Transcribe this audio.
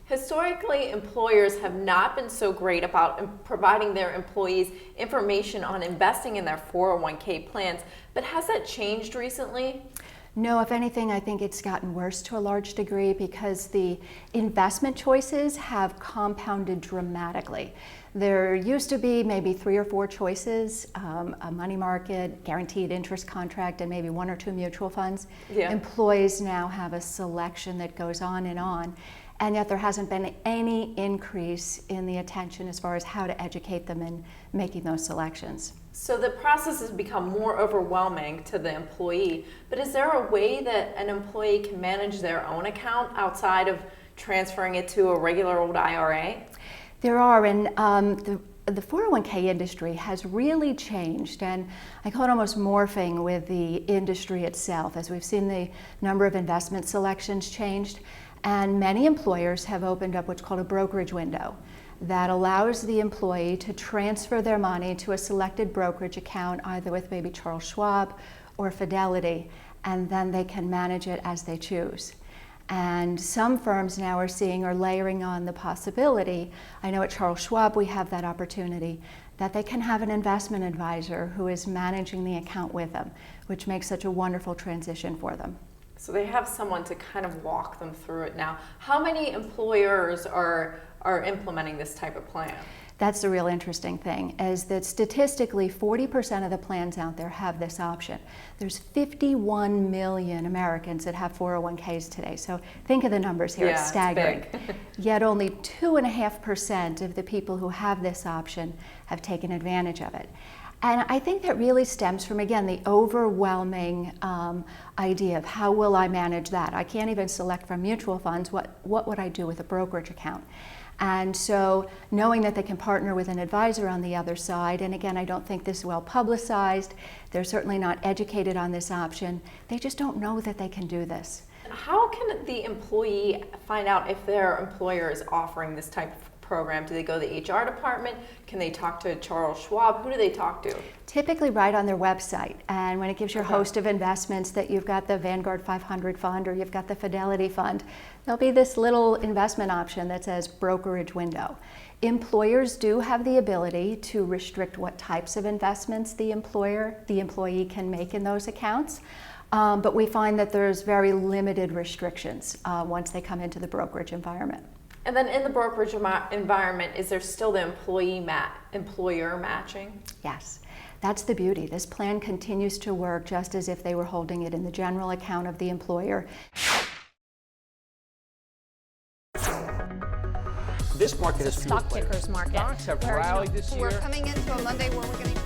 Historically, employers have not been so great about providing their employees information on investing in their 401k plans, but has that changed recently? No, if anything, I think it's gotten worse to a large degree because the investment choices have compounded dramatically. There used to be maybe 3 or 4 choices, a money market, guaranteed interest contract, and maybe 1 or 2 mutual funds. Yeah. Employees now have a selection that goes on, and yet there hasn't been any increase in the attention as far as how to educate them in making those selections. So the process has become more overwhelming to the employee, but is there a way that an employee can manage their own account outside of transferring it to a regular old IRA? There are, and the 401k industry has really changed, and I call it almost morphing with the industry itself, as we've seen the number of investment selections changed, and many employers have opened up what's called a brokerage window that allows the employee to transfer their money to a selected brokerage account, either with maybe Charles Schwab or Fidelity, and then they can manage it as they choose. And some firms now are seeing or layering on the possibility, I know at Charles Schwab we have that opportunity, that they can have an investment advisor who is managing the account with them, which makes such a wonderful transition for them. So they have someone to kind of walk them through it now. How many employers are implementing this type of plan? That's the real interesting thing, is that statistically 40% of the plans out there have this option. There's 51 million Americans that have 401ks today, so think of the numbers here, it's staggering. It's big. Yet only 2.5% of the people who have this option have taken advantage of it. And I think that really stems from, again, the overwhelming idea of how will I manage that? I can't even select from mutual funds. What would I do with a brokerage account? And so knowing that they can partner with an advisor on the other side, and again, I don't think this is well publicized, they're certainly not educated on this option, they just don't know that they can do this. How can the employee find out if their employer is offering this type of program? Do they go to the HR department? Can they talk to Charles Schwab? Who do they talk to? Typically right on their website, and when it gives you a host of investments, that you've got the Vanguard 500 fund or you've got the Fidelity fund, there'll be this little investment option that says brokerage window. Employers do have the ability to restrict what types of investments the employee can make in those accounts, but we find that there's very limited restrictions once they come into the brokerage environment. And then in the brokerage environment, is there still the employer matching? Yes, that's the beauty. This plan continues to work just as if they were holding it in the general account of the employer. This market is stock tickers market. Stocks have rallied this year. We're coming into a Monday where we're going to